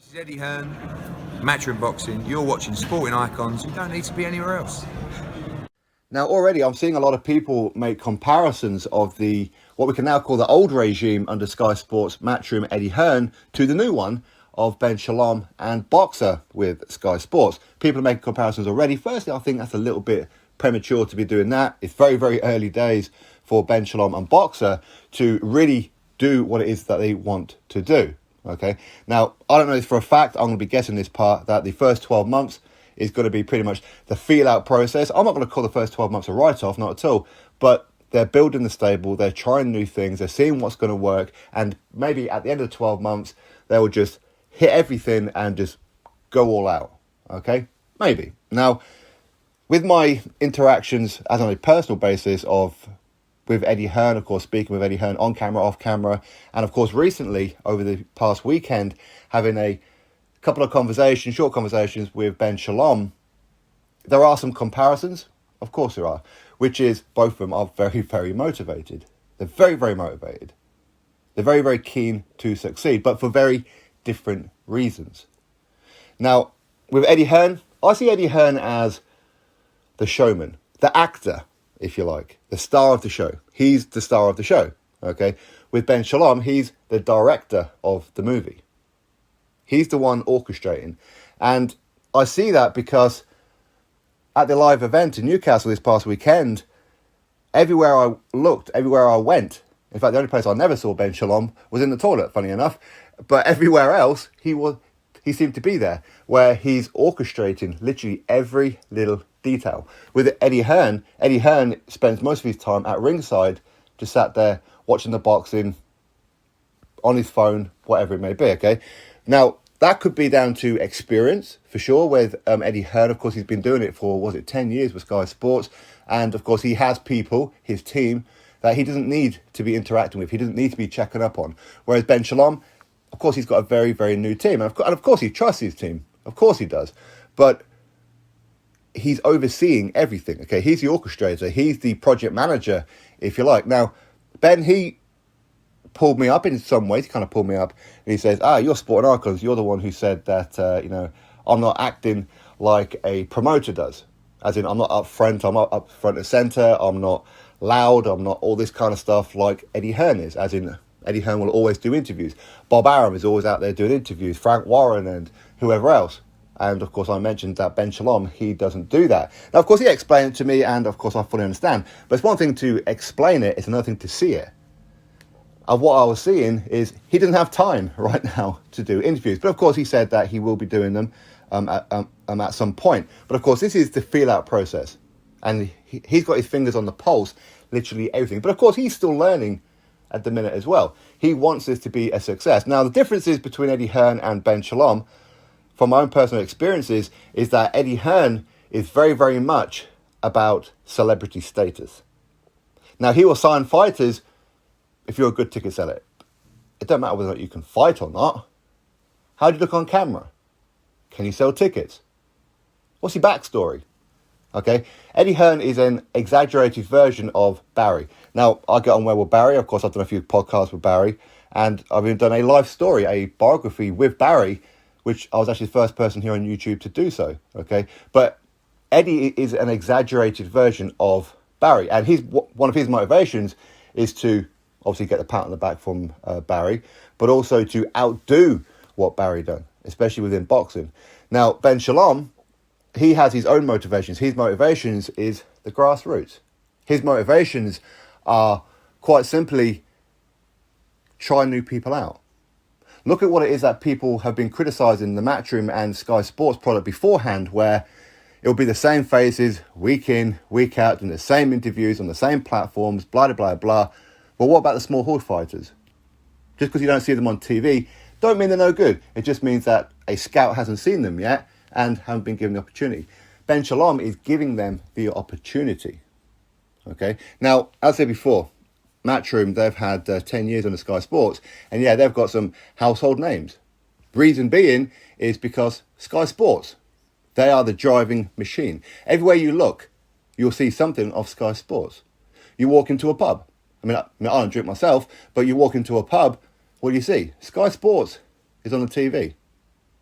This is Eddie Hearn, Matchroom Boxing. You're watching Sporting Icons. You don't need to be anywhere else. Now, already I'm seeing a lot of people make comparisons of what we can now call the old regime under Sky Sports Matchroom Eddie Hearn to the new one of Ben Shalom and Boxer with Sky Sports. People are making comparisons already. Firstly, I think that's a little bit premature to be doing that. It's very, very early days for Ben Shalom and Boxer to really do what it is that they want to do. Okay. Now, I don't know this for a fact. I'm going to be guessing this part that the first 12 months is going to be pretty much the feel-out process. I'm not going to call the first 12 months a write-off, not at all. But they're building the stable, they're trying new things, they're seeing what's going to work, and maybe at the end of the 12 months, they will just hit everything and just go all out. Okay? Maybe. Now, with my interactions as on a personal basis with Eddie Hearn, of course, speaking with Eddie Hearn on camera, off camera, and of course recently, over the past weekend, having a couple of short conversations with Ben Shalom, there are some comparisons. Of course there are, which is both of them are very, very motivated. They're very, very motivated. They're very, very keen to succeed, but for very different reasons. Now, with Eddie Hearn, I see Eddie Hearn as the showman, the actor, if you like, the star of the show. He's the star of the show, okay? With Ben Shalom, he's the director of the movie. He's the one orchestrating. And I see that because at the live event in Newcastle this past weekend, everywhere I looked, everywhere I went, in fact, the only place I never saw Ben Shalom was in the toilet, funny enough, but everywhere else, he seemed to be there, where he's orchestrating literally every little detail. With Eddie Hearn spends most of his time at ringside, just sat there watching the boxing on his phone, whatever it may be, okay? Now, that could be down to experience, for sure, with Eddie Hearn. Of course, he's been doing it for, 10 years with Sky Sports, and of course, he has people, his team, that he doesn't need to be interacting with, he doesn't need to be checking up on. Whereas Ben Shalom, of course, he's got a very, very new team, and of course, he trusts his team. Of course, he does. But he's overseeing everything, okay? He's the orchestrator. He's the project manager, if you like. Now, Ben, he pulled me up in some ways. He kind of pulled me up, and he says, you're Sporting Icons. You're the one who said that, I'm not acting like a promoter does. As in, I'm not up front. I'm not up front and center. I'm not loud. I'm not all this kind of stuff like Eddie Hearn is. As in, Eddie Hearn will always do interviews. Bob Arum is always out there doing interviews. Frank Warren and whoever else. And, of course, I mentioned that Ben Shalom, he doesn't do that. Now, of course, he explained it to me, and, of course, I fully understand. But it's one thing to explain it. It's another thing to see it. And what I was seeing is he doesn't have time right now to do interviews. But, of course, he said that he will be doing them at some point. But, of course, this is the feel-out process. And he's got his fingers on the pulse, literally everything. But, of course, he's still learning at the minute as well. He wants this to be a success. Now, the differences between Eddie Hearn and Ben Shalom, from my own personal experiences, is that Eddie Hearn is very, very much about celebrity status. Now, he will sign fighters if you're a good ticket seller. It doesn't matter whether or not you can fight or not. How do you look on camera? Can you sell tickets? What's your backstory? Okay, Eddie Hearn is an exaggerated version of Barry. Now, I get on well with Barry. Of course, I've done a few podcasts with Barry, and I've even done a life story, a biography with Barry, which I was actually the first person here on YouTube to do so, okay? But Eddie is an exaggerated version of Barry, and one of his motivations is to obviously get the pat on the back from Barry, but also to outdo what Barry done, especially within boxing. Now, Ben Shalom, he has his own motivations. His motivations is the grassroots. His motivations are quite simply try new people out. Look at what it is that people have been criticising the Matchroom and Sky Sports product beforehand, where it'll be the same faces week in, week out, doing the same interviews on the same platforms, blah, blah, blah. But what about the small horde fighters? Just because you don't see them on TV, don't mean they're no good. It just means that a scout hasn't seen them yet and haven't been given the opportunity. Ben Shalom is giving them the opportunity. Okay. Now, as I said before, Matchroom, they've had 10 years on the Sky Sports, and yeah, they've got some household names. Reason being is because Sky Sports, they are the driving machine. Everywhere you look, you'll see something of Sky Sports. You walk into a pub. I don't drink myself, but you walk into a pub, what do you see? Sky Sports is on the TV.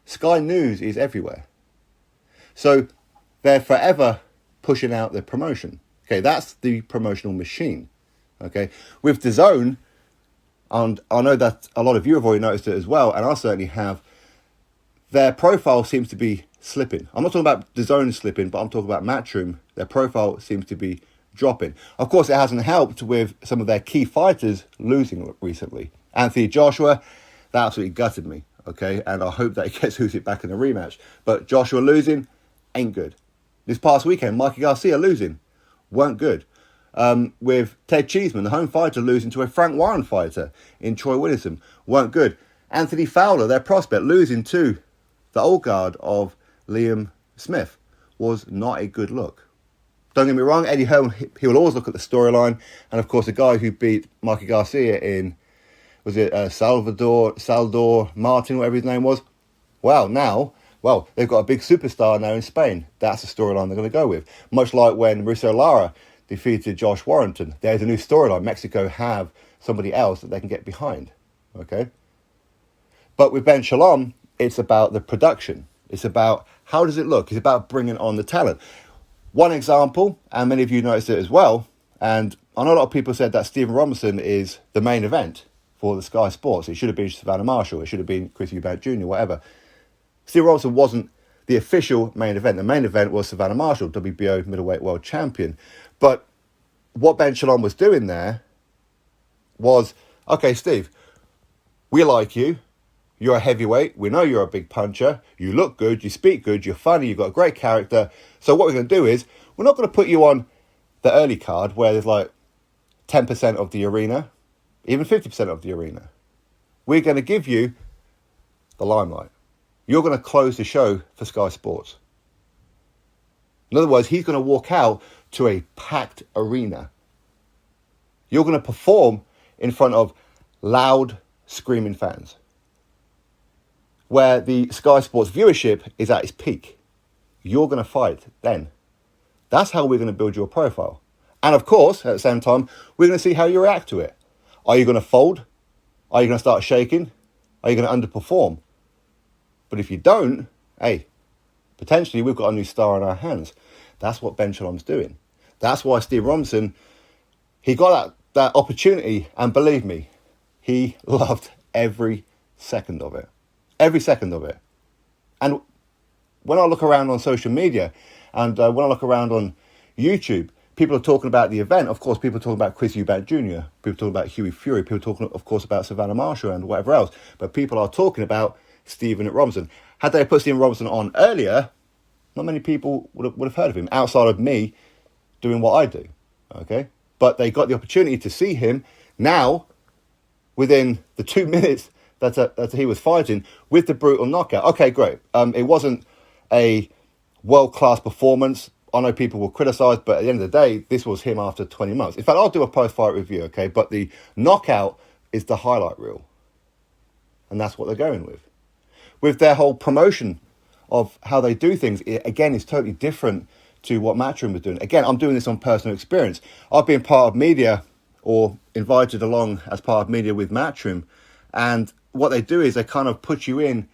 Sky News is everywhere. So they're forever pushing out their promotion. Okay, that's the promotional machine. Okay, with DAZN, and I know that a lot of you have already noticed it as well, and I certainly have, their profile seems to be slipping. I'm not talking about DAZN slipping, but I'm talking about Matchroom. Their profile seems to be dropping. Of course, it hasn't helped with some of their key fighters losing recently. Anthony Joshua, that absolutely gutted me, okay? And I hope that he gets Usyk back in the rematch. But Joshua losing ain't good. This past weekend, Mikey Garcia losing weren't good. With Ted Cheeseman, the home fighter, losing to a Frank Warren fighter in Troy Williamson, weren't good. Anthony Fowler, their prospect, losing to the old guard of Liam Smith was not a good look. Don't get me wrong, Eddie Hearn, he will always look at the storyline. And of course, the guy who beat Mikey Garcia in, was it Saldor Martin, whatever his name was? Well, they've got a big superstar now in Spain. That's the storyline they're going to go with. Much like when Mauricio Lara defeated Josh Warrington. There's a new storyline. Mexico have somebody else that they can get behind. Okay? But with Ben Shalom, it's about the production. It's about how does it look? It's about bringing on the talent. One example, and many of you noticed it as well, and I know a lot of people said that Stephen Robinson is the main event for the Sky Sports. It should have been Savannah Marshall. It should have been Chris Eubank Jr., whatever. Stephen Robinson wasn't the official main event. The main event was Savannah Marshall, WBO middleweight world champion. But what Ben Shalom was doing there was, okay, Steve, we like you. You're a heavyweight. We know you're a big puncher. You look good. You speak good. You're funny. You've got a great character. So what we're going to do is we're not going to put you on the early card where there's like 10% of the arena, even 50% of the arena. We're going to give you the limelight. You're going to close the show for Sky Sports. In other words, he's going to walk out to a packed arena. You're going to perform in front of loud, screaming fans, where the Sky Sports viewership is at its peak. You're going to fight then. That's how we're going to build your profile. And of course, at the same time, we're going to see how you react to it. Are you going to fold? Are you going to start shaking? Are you going to underperform? But if you don't, hey, potentially we've got a new star on our hands. That's what Ben Shalom's doing. That's why Steve Robinson, he got that opportunity, and believe me, he loved every second of it. Every second of it. And when I look around on social media and when I look around on YouTube, people are talking about the event. Of course, people are talking about Chris Eubank Jr. People are talking about Hughie Fury. People are talking, of course, about Savannah Marshall and whatever else. But people are talking about Stephen Robinson. Had they put Stephen Robinson on earlier, not many people would have heard of him outside of me doing what I do. Okay? But they got the opportunity to see him now within the 2 minutes that he was fighting with the brutal knockout. Okay, great. It wasn't a world-class performance. I know people will criticise, but at the end of the day, this was him after 20 months. In fact, I'll do a post-fight review, okay? But the knockout is the highlight reel. And that's what they're going with. With their whole promotion of how they do things, it, again, is totally different to what Matchroom was doing. Again, I'm doing this on personal experience. I've been part of media or invited along as part of media with Matchroom, and what they do is they kind of put you in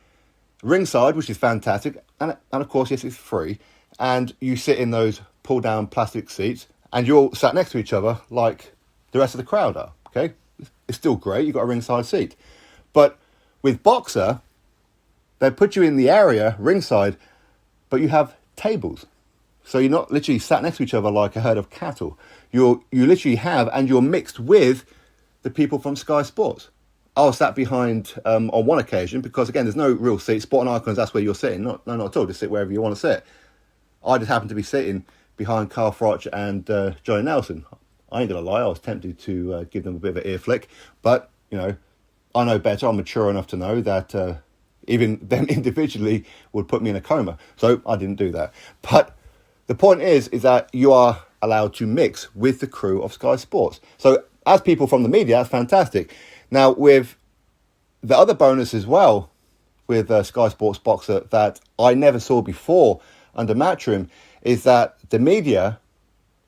ringside, which is fantastic, and of course, yes, it's free, and you sit in those pull-down plastic seats, and you're all sat next to each other like the rest of the crowd are, okay? It's still great, you've got a ringside seat. But with Boxer, they put you in the area, ringside, but you have tables. So you're not literally sat next to each other like a herd of cattle. You literally have, and you're mixed with the people from Sky Sports. I was sat behind on one occasion because, again, there's no real seat. Sport and Icons, that's where you're sitting. No, not at all. Just sit wherever you want to sit. I just happened to be sitting behind Carl Froch and Johnny Nelson. I ain't going to lie. I was tempted to give them a bit of an ear flick. But, you know, I know better. I'm mature enough to know that even them individually would put me in a coma. So I didn't do that. But the point is that you are allowed to mix with the crew of Sky Sports. So as people from the media, that's fantastic. Now, with the other bonus as well, with Sky Sports Boxer, that I never saw before under Matchroom, is that the media,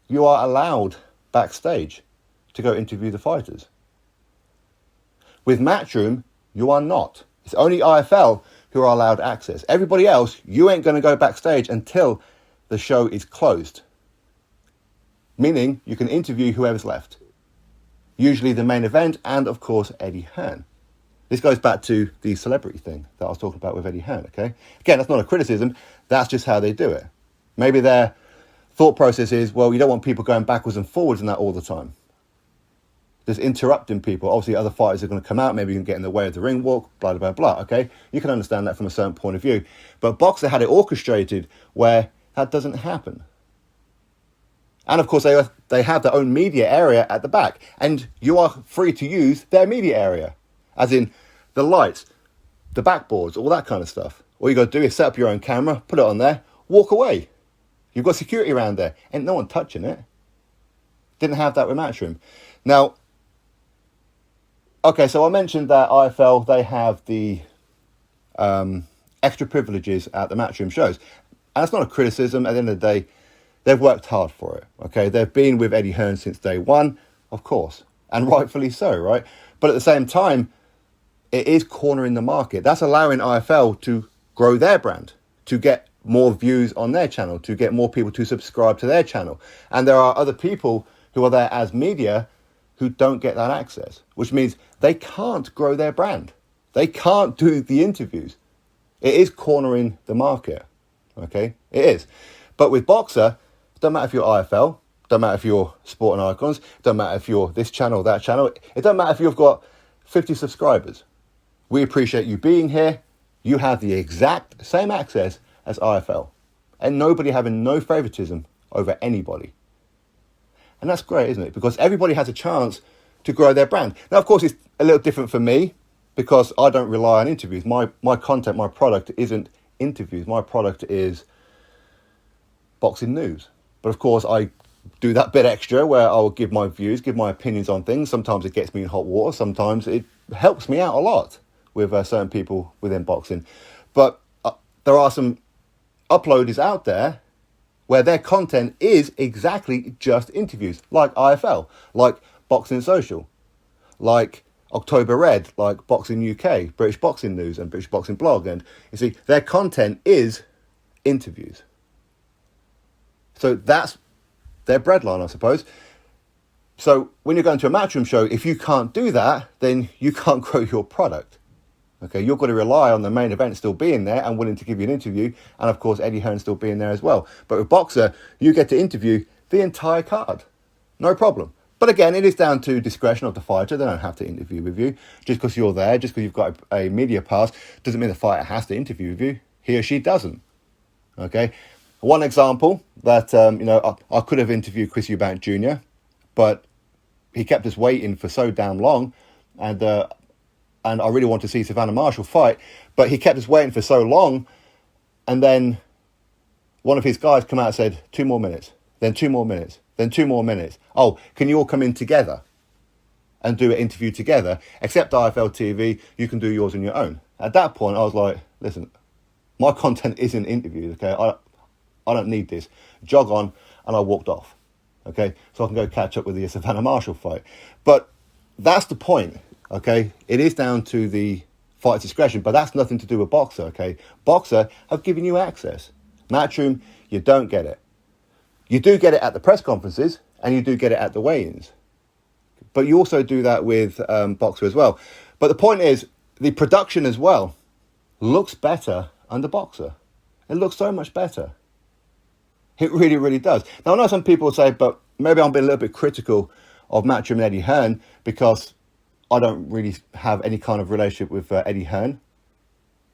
you are allowed backstage to go interview the fighters. With Matchroom, you are not. It's only IFL who are allowed access. Everybody else, you ain't going to go backstage until the show is closed. Meaning you can interview whoever's left. Usually the main event and, of course, Eddie Hearn. This goes back to the celebrity thing that I was talking about with Eddie Hearn, okay? Again, that's not a criticism. That's just how they do it. Maybe their thought process is, well, you don't want people going backwards and forwards in that all the time. Just interrupting people. Obviously, other fighters are going to come out. Maybe you can get in the way of the ring walk, blah, blah, blah, okay? You can understand that from a certain point of view. But Boxer had it orchestrated where that doesn't happen. And, of course, they have their own media area at the back. And you are free to use their media area. As in the lights, the backboards, all that kind of stuff. All you got to do is set up your own camera, put it on there, walk away. You've got security around there. Ain't no one touching it. Didn't have that with Matchroom. Now, okay, so I mentioned that IFL, they have the extra privileges at the Matchroom shows. And that's not a criticism. At the end of the day, they've worked hard for it. Okay, they've been with Eddie Hearn since day one, of course. And rightfully so, right? But at the same time, it is cornering the market. That's allowing IFL to grow their brand, to get more views on their channel, to get more people to subscribe to their channel. And there are other people who are there as media who don't get that access, which means they can't grow their brand. They can't do the interviews. It is cornering the market, okay? It is. But with Boxer, it doesn't matter if you're IFL, doesn't matter if you're Sport and Icons, doesn't matter if you're this channel, that channel. It doesn't matter if you've got 50 subscribers. We appreciate you being here. You have the exact same access as IFL. And nobody having no favoritism over anybody. And that's great, isn't it? Because everybody has a chance to grow their brand. Now, of course, it's a little different for me because I don't rely on interviews. My content, my product isn't interviews. My product is boxing news. But of course, I do that bit extra where I will give my views, give my opinions on things. Sometimes it gets me in hot water. Sometimes it helps me out a lot with certain people within boxing. But there are some uploaders out there where their content is exactly just interviews, like IFL, like Boxing Social, like October Red, like Boxing UK, British Boxing News and British Boxing Blog. And you see, their content is interviews. So that's their breadline, I suppose. So when you're going to a Matchroom show, if you can't do that, then you can't grow your product. Okay, you've got to rely on the main event still being there and willing to give you an interview. And of course, Eddie Hearn still being there as well. But with Boxer, you get to interview the entire card. No problem. But again, it is down to discretion of the fighter. They don't have to interview with you. Just because you're there, just because you've got a media pass, doesn't mean the fighter has to interview with you. He or she doesn't. Okay. One example that, I could have interviewed Chris Eubank Jr., but he kept us waiting for so damn long. And I really want to see Savannah Marshall fight, but he kept us waiting for so long. And then one of his guys come out and said, 2 more minutes, then 2 more minutes, then 2 more minutes. Oh, can you all come in together and do an interview together? Except IFL TV, you can do yours on your own. At that point, I was like, listen, my content isn't interviews, okay? I don't need this. Jog on, and I walked off, okay? So I can go catch up with the Savannah Marshall fight. But that's the point. Okay, it is down to the fighter's discretion, but that's nothing to do with Boxer, okay? Boxer have given you access. Matchroom, you don't get it. You do get it at the press conferences, and you do get it at the weigh-ins. But you also do that with Boxer as well. But the point is, the production as well looks better under Boxer. It looks so much better. It really, really does. Now, I know some people would say, but maybe I'm being a little bit critical of Matchroom and Eddie Hearn because I don't really have any kind of relationship with Eddie Hearn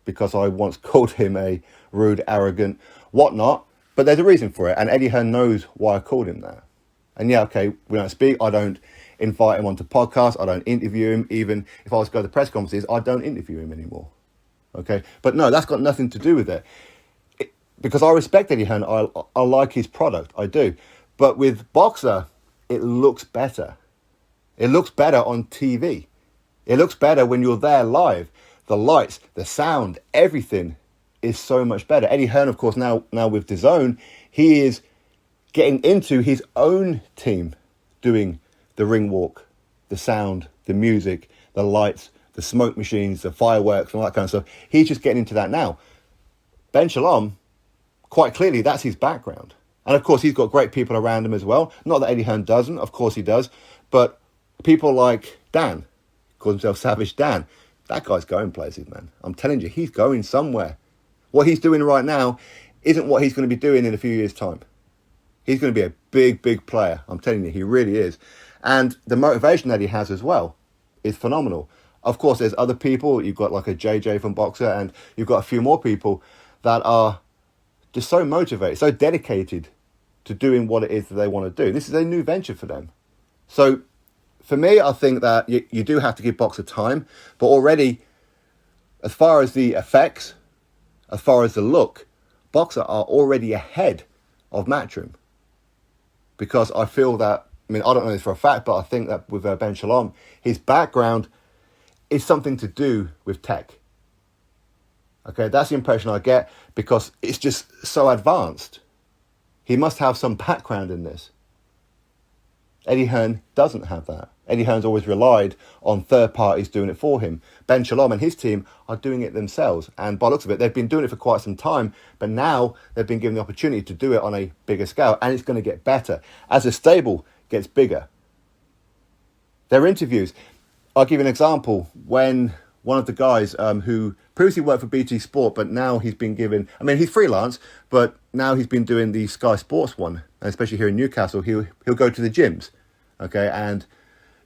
because I once called him a rude, arrogant, whatnot. But there's a reason for it. And Eddie Hearn knows why I called him that. And yeah, okay, we don't speak. I don't invite him onto podcasts. I don't interview him. Even if I was to go to press conferences, I don't interview him anymore. Okay. But no, that's got nothing to do with it. Because I respect Eddie Hearn. I like his product. I do. But with Boxer, it looks better. It looks better on TV. It looks better when you're there live. The lights, the sound, everything is so much better. Eddie Hearn, of course, now with DAZN, he is getting into his own team doing the ring walk, the sound, the music, the lights, the smoke machines, the fireworks, and all that kind of stuff. He's just getting into that now. Ben Shalom, quite clearly, that's his background. And of course, he's got great people around him as well. Not that Eddie Hearn doesn't, of course he does. But people like Dan, calls himself Savage Dan, that guy's going places, man. I'm telling you, he's going somewhere. What he's doing right now isn't what he's going to be doing in a few years' time. He's going to be a big, big player. I'm telling you, he really is. And the motivation that he has as well is phenomenal. Of course, there's other people. You've got like a JJ from Boxer, and you've got a few more people that are just so motivated, so dedicated to doing what it is that they want to do. This is a new venture for them. So for me, I think that you do have to give Boxer time. But already, as far as the effects, as far as the look, Boxer are already ahead of Matchroom. Because I feel that, I mean, I don't know this for a fact, but I think that with Ben Shalom, his background is something to do with tech. Okay, that's the impression I get, because it's just so advanced. He must have some background in this. Eddie Hearn doesn't have that. Eddie Hearn's always relied on third parties doing it for him. Ben Shalom and his team are doing it themselves. And by the looks of it, they've been doing it for quite some time, but now they've been given the opportunity to do it on a bigger scale, and it's going to get better as the stable gets bigger. Their interviews, I'll give you an example. When one of the guys who previously worked for BT Sport, but now he's been given, I mean, he's freelance, but now he's been doing the Sky Sports one, and especially here in Newcastle, he'll go to the gyms, okay, and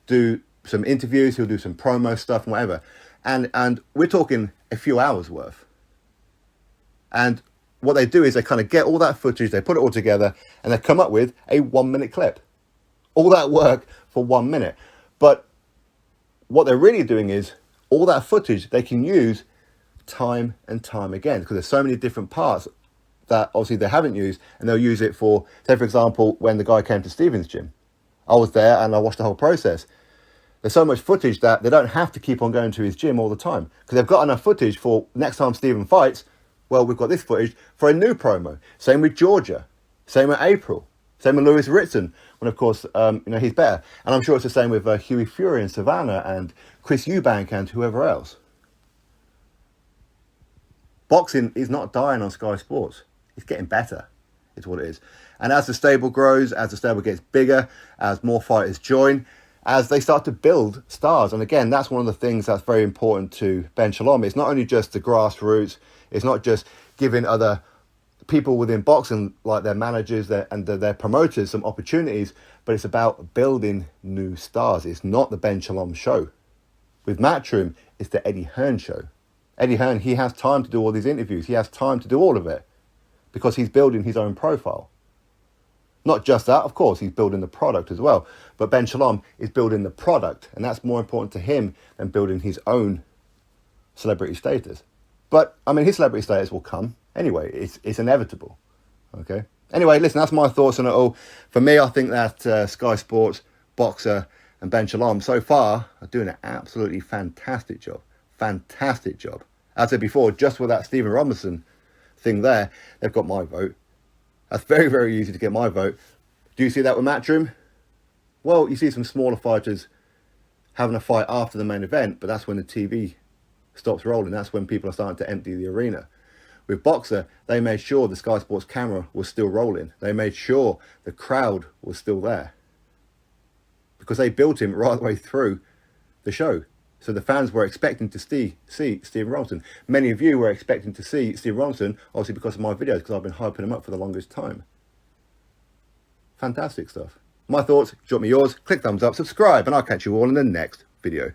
do some interviews, he'll do some promo stuff and whatever. And we're talking a few hours worth. And what they do is they kind of get all that footage, they put it all together, and they come up with a 1 minute clip. All that work for 1 minute. But what they're really doing is all that footage they can use time and time again, because there's so many different parts that obviously they haven't used, and they'll use it for, say for example, when the guy came to Stephen's gym. I was there and I watched the whole process. There's so much footage that they don't have to keep on going to his gym all the time, because they've got enough footage for next time Stephen fights. Well, we've got this footage for a new promo. Same with Georgia. Same with April. Same with Lewis Ritson, when of course, he's better. And I'm sure it's the same with Huey Fury and Savannah and Chris Eubank and whoever else. Boxing is not dying on Sky Sports. It's getting better, is what it is. And as the stable grows, as the stable gets bigger, as more fighters join, as they start to build stars. And again, that's one of the things that's very important to Ben Shalom. It's not only just the grassroots, it's not just giving other people within boxing, like their managers and their promoters, some opportunities, but it's about building new stars. It's not the Ben Shalom show. With Matchroom, it's the Eddie Hearn show. Eddie Hearn, he has time to do all these interviews. He has time to do all of it because he's building his own profile. Not just that, of course, he's building the product as well. But Ben Shalom is building the product, and that's more important to him than building his own celebrity status. But, I mean, his celebrity status will come anyway. It's inevitable, okay? Anyway, listen, that's my thoughts on it all. For me, I think that Sky Sports, Boxer, and Ben Shalom so far are doing an absolutely fantastic job. Fantastic job. As I said before, just with that Stephen Robinson thing there, they've got my vote. That's very, very easy to get my vote. Do you see that with Matchroom? Well, you see some smaller fighters having a fight after the main event, but that's when the TV stops rolling. That's when people are starting to empty the arena. With Boxer, they made sure the Sky Sports camera was still rolling. They made sure the crowd was still there, because they built him right the way through the show. So the fans were expecting to see Stephen Robinson. Many of you were expecting to see Stephen Robinson, obviously because of my videos, because I've been hyping him up for the longest time. Fantastic stuff. My thoughts, drop me yours, click thumbs up, subscribe, and I'll catch you all in the next video.